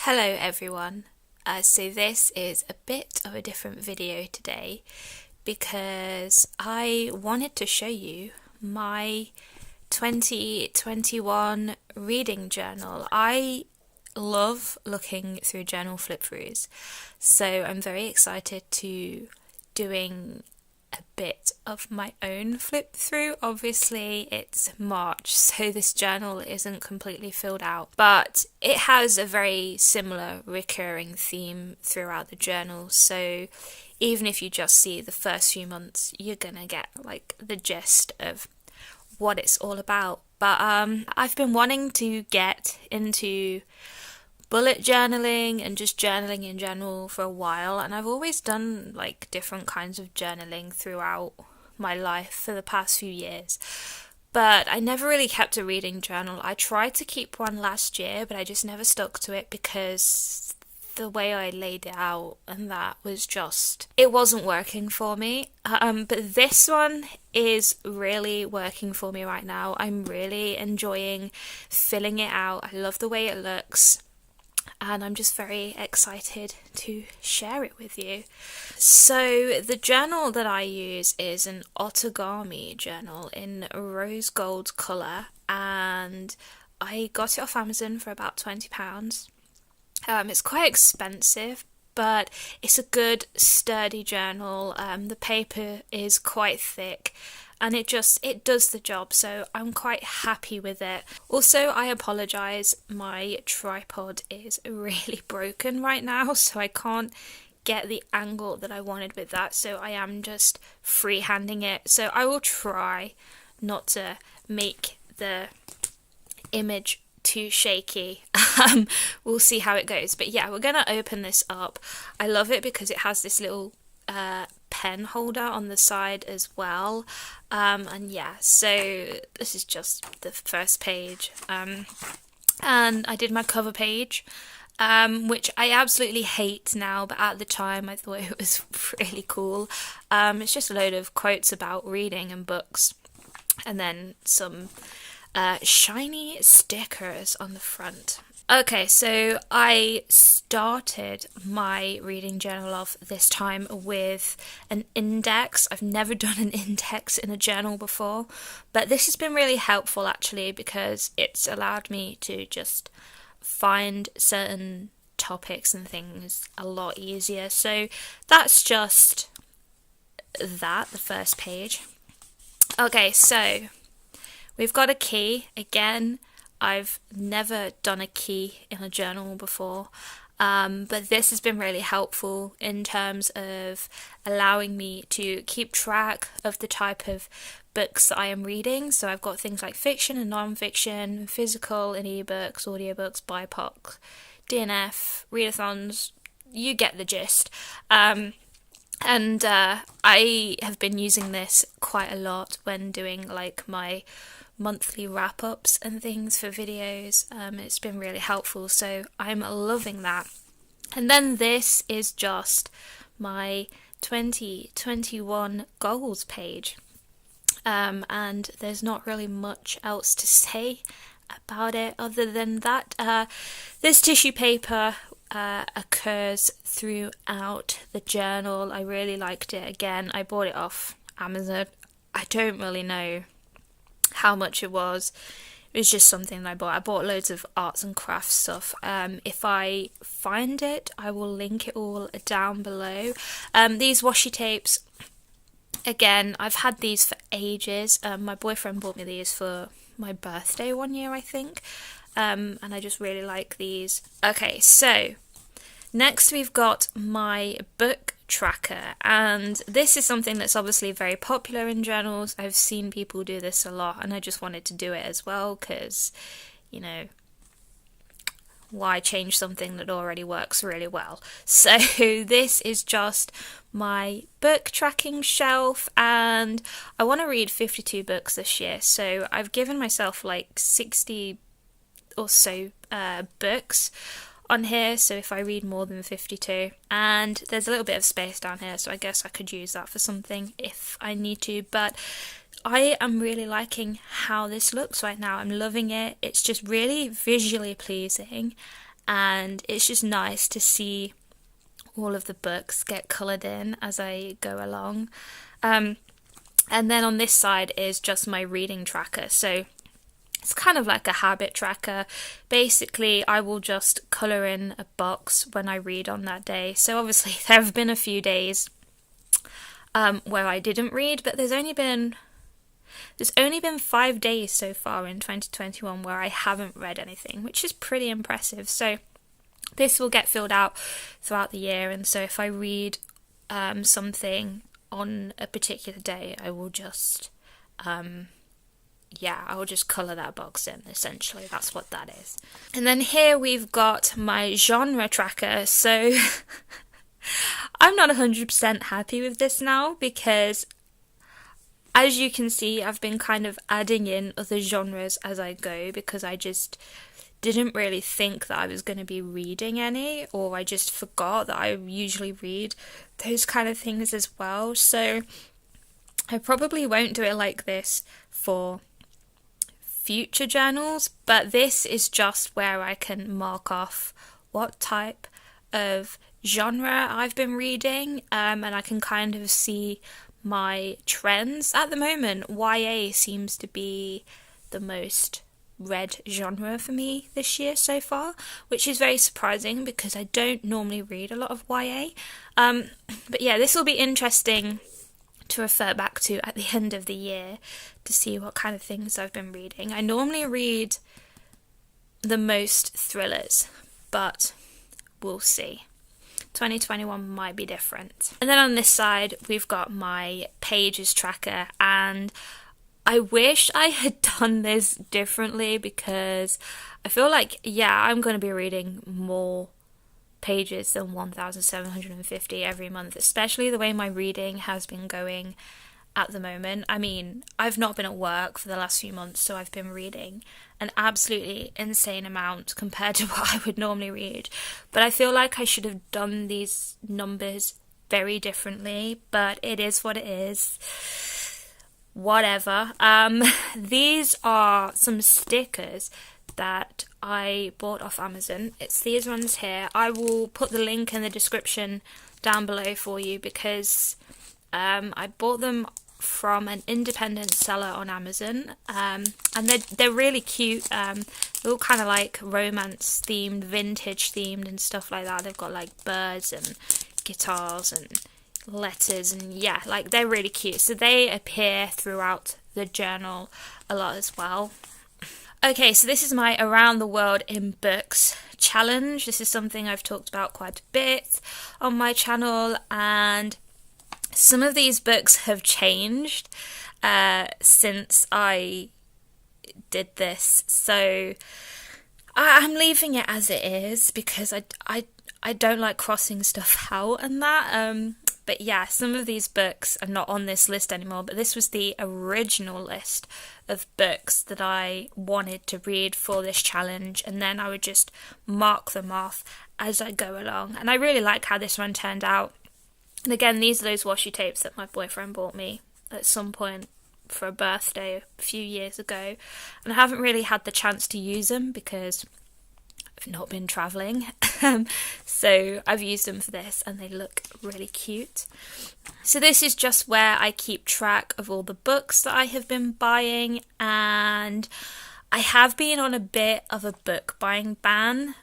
Hello everyone. So this is a bit of a different video today because I wanted to show you my 2021 reading journal. I love looking through journal flip-throughs, so I'm very excited to doing a bit of my own flip through. Obviously it's March, so this journal isn't completely filled out, but it has a very similar recurring theme throughout the journal, so even if you just see the first few months, you're gonna get like the gist of what it's all about. But I've been wanting to get into bullet journaling and just journaling in general for a while, and I've always done like different kinds of journaling throughout my life for the past few years, but I never really kept a reading journal. I tried to keep one last year, but I just never stuck to it because the way I laid it out and that was just, it wasn't working for me. But this one is really working for me right now. I'm really enjoying filling it out. I love the way it looks, and I'm just very excited to share it with you. So the journal that I use is an origami journal in rose gold colour, and I got it off Amazon for about £20. It's quite expensive, but it's a good sturdy journal. The paper is quite thick, and it does the job, so I'm quite happy with it. Also, I apologise, my tripod is really broken right now, so I can't get the angle that I wanted with that, so I am just freehanding it. So I will try not to make the image too shaky. We'll see how it goes. But yeah, we're gonna open this up. I love it because it has this little pen holder on the side as well, and yeah, so this is just the first page, and I did my cover page, which I absolutely hate now, but at the time I thought it was really cool. It's just a load of quotes about reading and books, and then some shiny stickers on the front. Okay, so I started my reading journal off this time with an index. I've never done an index in a journal before, but this has been really helpful actually because it's allowed me to just find certain topics and things a lot easier. So that's just that, the first page. Okay, so we've got a key. Again, I've never done a key in a journal before, but this has been really helpful in terms of allowing me to keep track of the type of books that I am reading. So I've got things like fiction and non-fiction, physical and ebooks, audiobooks, BIPOC, DNF, readathons, you get the gist. And I have been using this quite a lot when doing like my monthly wrap-ups and things for videos. It's been really helpful, so I'm loving that. And then this is just my 2021 goals page, and there's not really much else to say about it other than that this tissue paper occurs throughout the journal. I really liked it. Again, I bought it off Amazon. I don't really know how much it was. It was just something that I bought. I bought loads of arts and crafts stuff. If I find it, I will link it all down below. These washi tapes, again, I've had these for ages. My boyfriend bought me these for my birthday one year, I think, and I just really like these. Okay, so next we've got my book tracker, and this is something that's obviously very popular in journals. I've seen people do this a lot, and I just wanted to do it as well because, you know, why change something that already works really well? So this is just my book tracking shelf, and I want to read 52 books this year, so I've given myself like 60 or so books on here, so if I read more than 52, and there's a little bit of space down here, so I guess I could use that for something if I need to. But I am really liking how this looks right now. I'm loving it. It's just really visually pleasing, and it's just nice to see all of the books get coloured in as I go along. And then on this side is just my reading tracker. So it's kind of like a habit tracker. Basically, I will just colour in a box when I read on that day. So obviously there have been a few days where I didn't read, but there's only been 5 days so far in 2021 where I haven't read anything, which is pretty impressive. So this will get filled out throughout the year, and so if I read something on a particular day, I will just I will just colour that box in, essentially. That's what that is. And then here we've got my genre tracker. So I'm not 100% happy with this now, because as you can see, I've been kind of adding in other genres as I go, because I just didn't really think that I was going to be reading any, or I just forgot that I usually read those kind of things as well. So I probably won't do it like this for future journals, but this is just where I can mark off what type of genre I've been reading, and I can kind of see my trends. At the moment, YA seems to be the most read genre for me this year so far, which is very surprising because I don't normally read a lot of YA. But yeah, this will be interesting to refer back to at the end of the year to see what kind of things I've been reading. I normally read the most thrillers, but we'll see. 2021 might be different. And then on this side, we've got my pages tracker, and I wish I had done this differently, because I feel like, I'm going to be reading more pages than 1,750 every month, especially the way my reading has been going at the moment. I mean, I've not been at work for the last few months, so I've been reading an absolutely insane amount compared to what I would normally read. But I feel like I should have done these numbers very differently, but it is what it is. Whatever. These are some stickers that I bought off Amazon. It's these ones here. I will put the link in the description down below for you, because I bought them from an independent seller on Amazon, and they're really cute. They're all kind of like romance themed, vintage themed and stuff like that. They've got like birds and guitars and letters, and they're really cute. So they appear throughout the journal a lot as well. Okay, so this is my Around the World in Books challenge. This is something I've talked about quite a bit on my channel, and some of these books have changed since I did this. So I'm leaving it as it is, because I don't like crossing stuff out and that. But yeah, some of these books are not on this list anymore, but this was the original list of books that I wanted to read for this challenge, and then I would just mark them off as I go along. And I really like how this one turned out. And again, these are those washi tapes that my boyfriend bought me at some point for a birthday a few years ago, and I haven't really had the chance to use them because I've not been travelling. So I've used them for this, and they look really cute. So this is just where I keep track of all the books that I have been buying, and I have been on a bit of a book buying ban,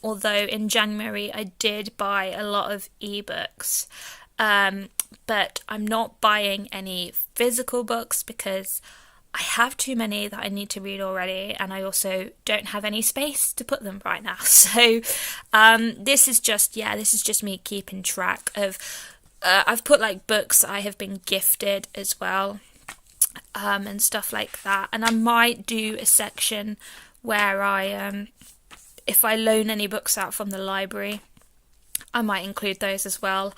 although in January I did buy a lot of ebooks, but I'm not buying any physical books because I have too many that I need to read already, and I also don't have any space to put them right now. So this is just me keeping track of, I've put like books I have been gifted as well, and stuff like that. And I might do a section where I, if I loan any books out from the library, I might include those as well.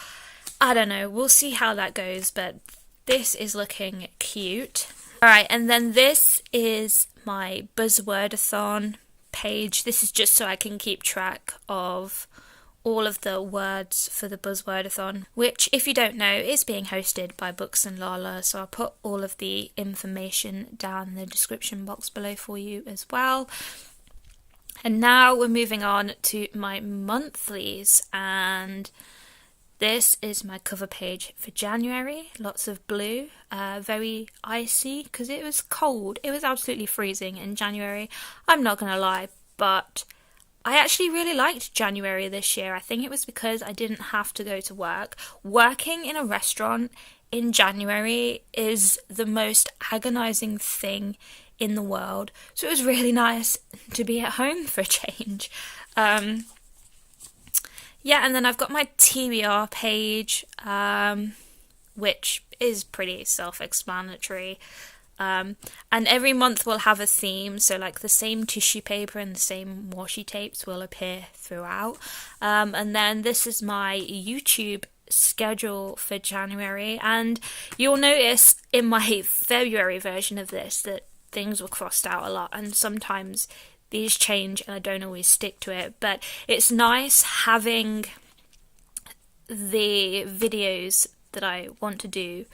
I don't know, we'll see how that goes, but this is looking cute. Alright, and then this is my buzzwordathon page. This is just so I can keep track of all of the words for the buzzwordathon, which, if you don't know, is being hosted by Books and Lala, so I'll put all of the information down in the description box below for you as well. And now we're moving on to my monthlies, and this is my cover page for January. Lots of blue, very icy because it was cold. It was absolutely freezing in January, I'm not going to lie, but I actually really liked January this year. I think it was because I didn't have to go to work. Working in a restaurant in January is the most agonising thing in the world, so it was really nice to be at home for a change. And then I've got my TBR page, which is pretty self-explanatory. And every month we'll have a theme, so like the same tissue paper and the same washi tapes will appear throughout. And then this is my YouTube schedule for January, and you'll notice in my February version of this that things were crossed out a lot, and sometimes these change and I don't always stick to it, but it's nice having the videos that I want to do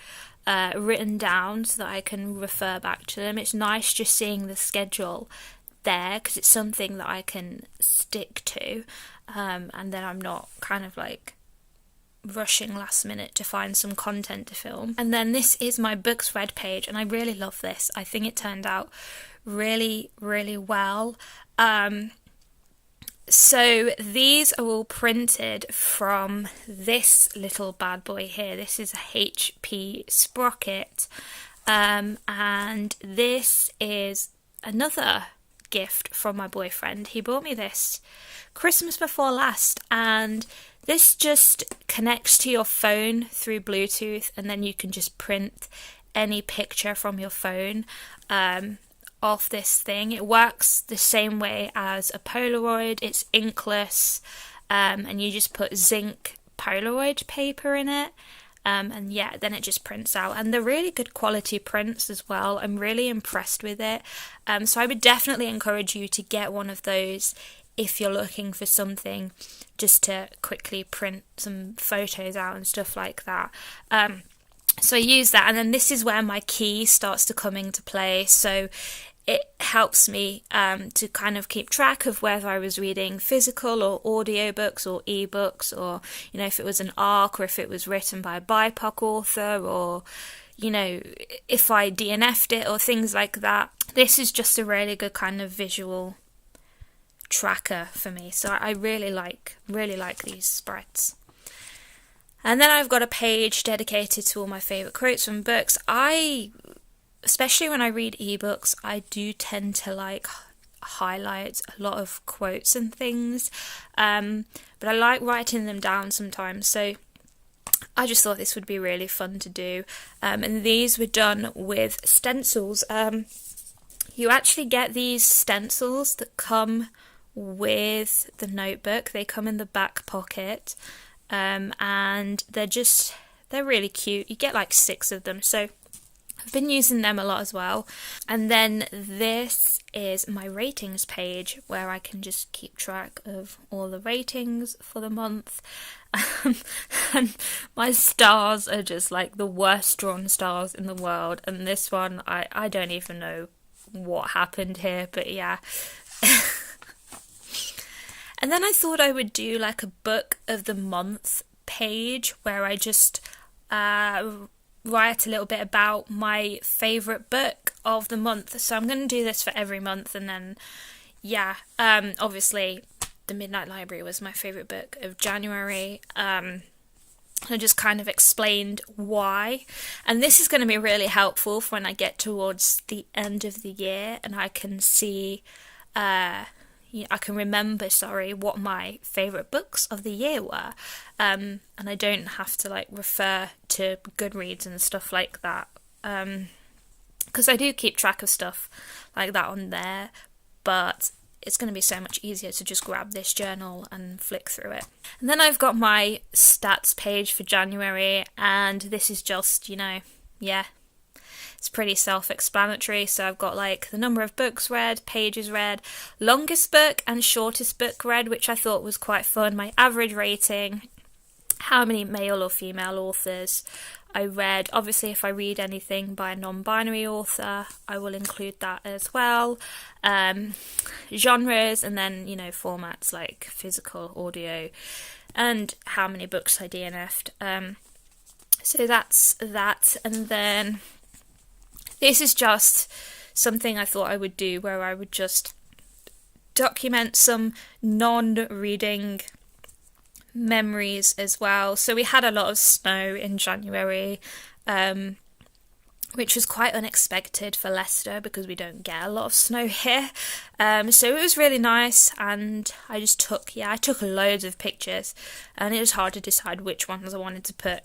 written down so that I can refer back to them. It's nice just seeing the schedule there because it's something that I can stick to, and then I'm not kind of like rushing last minute to find some content to film. And then this is my books read page, and I really love this. I think it turned out really, really well. So these are all printed from this little bad boy here. This is a HP Sprocket, and this is another gift from my boyfriend. He bought me this Christmas before last, and this just connects to your phone through Bluetooth, and then you can just print any picture from your phone off this thing. It works the same way as a Polaroid. It's inkless, and you just put zinc Polaroid paper in it, and yeah, then it just prints out. And they're really good quality prints as well. I'm really impressed with it. So I would definitely encourage you to get one of those if you're looking for something just to quickly print some photos out and stuff like that. So I use that, and then this is where my key starts to come into play. So it helps me to kind of keep track of whether I was reading physical or audiobooks or ebooks, or, you know, if it was an ARC or if it was written by a BIPOC author, or, you know, if I DNF'd it or things like that. This is just a really good kind of visual tracker for me, so I really like these spreads. And then I've got a page dedicated to all my favourite quotes from books. Especially when I read ebooks, I do tend to like highlight a lot of quotes and things, but I like writing them down sometimes, so I just thought this would be really fun to do. And these were done with stencils. You actually get these stencils that come with the notebook. They come in the back pocket, and they're really cute. You get like 6 of them, so I've been using them a lot as well. And then this is my ratings page, where I can just keep track of all the ratings for the month. And my stars are just like the worst drawn stars in the world, and this one I don't even know what happened here, but yeah. And then I thought I would do like a book of the month page, where I just write a little bit about my favourite book of the month. So I'm going to do this for every month, and then yeah, obviously The Midnight Library was my favourite book of January. I just kind of explained why, and this is going to be really helpful for when I get towards the end of the year and I can see I can remember what my favourite books of the year were, and I don't have to like refer to Goodreads and stuff like that, because I do keep track of stuff like that on there, but it's going to be so much easier to just grab this journal and flick through it. And then I've got my stats page for January, and this is just, it's pretty self-explanatory. So I've got like the number of books read, pages read, longest book and shortest book read, which I thought was quite fun, my average rating, how many male or female authors I read, obviously if I read anything by a non-binary author, I will include that as well. Genres, and then, you know, formats like physical, audio, and how many books I DNF'd. So that's that. And then this is just something I thought I would do, where I would just document some non-reading memories as well. So we had a lot of snow in January, which was quite unexpected for Leicester because we don't get a lot of snow here. So it was really nice, and I just took loads of pictures, and it was hard to decide which ones I wanted to put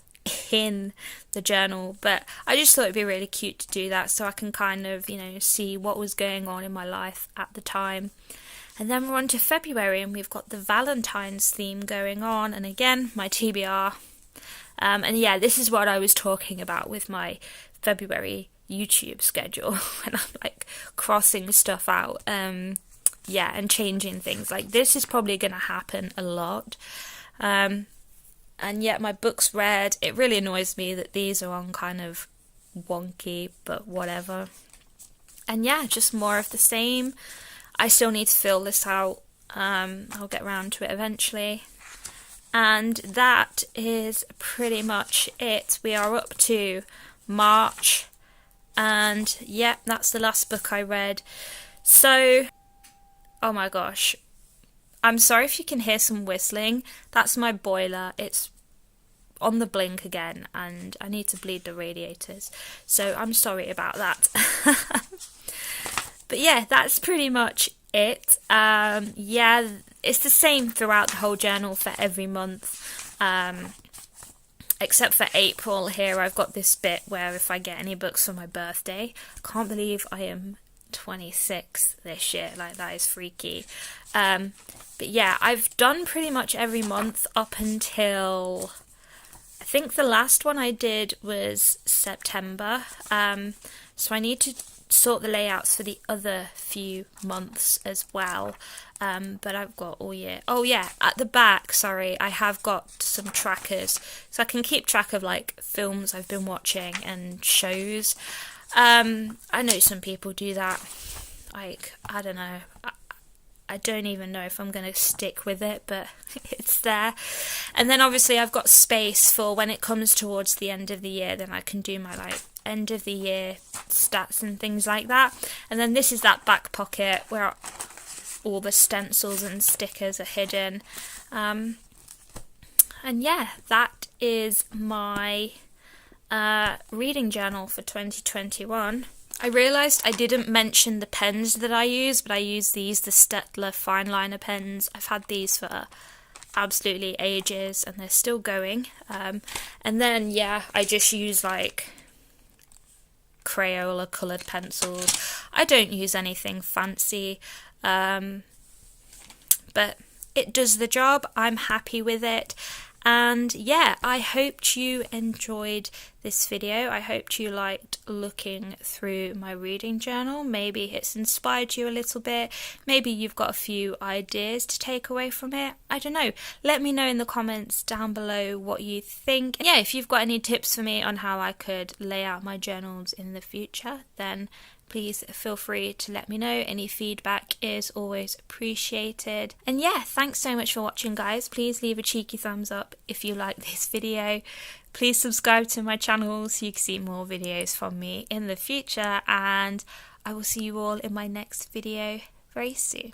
in the journal, but I just thought it'd be really cute to do that, so I can kind of, you know, see what was going on in my life at the time. And then we're on to February, and we've got the Valentine's theme going on, and again, my TBR. And yeah, this is what I was talking about with my February YouTube schedule, when I'm like crossing stuff out, and changing things. Like, this is probably going to happen a lot. And yet my books read, it really annoys me that these are on kind of wonky, but whatever. And yeah, just more of the same. I still need to fill this out. I'll get around to it eventually. And that is pretty much it. We are up to March. And yeah, that's the last book I read. So, oh my gosh. I'm sorry if you can hear some whistling. That's my boiler. It's on the blink again, and I need to bleed the radiators. So I'm sorry about that. But yeah, that's pretty much it. It's the same throughout the whole journal for every month. Except for April here, I've got this bit where if I get any books for my birthday. I can't believe I am 26 this year. Like, that is freaky. But yeah, I've done pretty much every month up until, I think the last one I did was September. So I need to sort the layouts for the other few months as well. But I've got all year. Oh yeah, at the back, sorry, I have got some trackers, so I can keep track of like films I've been watching and shows. I know some people do that. Like, I don't know. I don't even know if I'm going to stick with it, but it's there. And then obviously I've got space for when it comes towards the end of the year, then I can do my like end of the year stats and things like that. And then this is that back pocket where all the stencils and stickers are hidden. And yeah, that is my reading journal for 2021. I realised I didn't mention the pens that I use, but I use these, the Staedtler fine liner pens. I've had these for absolutely ages, and they're still going. And then, yeah, I just use like Crayola coloured pencils. I don't use anything fancy, but it does the job. I'm happy with it. And yeah, I hoped you enjoyed this video. I hoped you liked looking through my reading journal. Maybe it's inspired you a little bit. Maybe you've got a few ideas to take away from it. I don't know. Let me know in the comments down below what you think. Yeah, if you've got any tips for me on how I could lay out my journals in the future, then please feel free to let me know. Any feedback is always appreciated. And yeah, thanks so much for watching, guys. Please leave a cheeky thumbs up if you like this video. Please subscribe to my channel so you can see more videos from me in the future. And I will see you all in my next video very soon.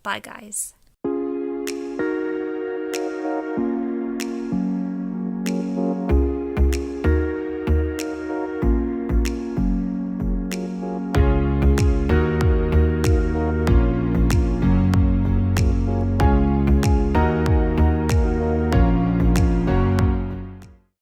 Bye, guys.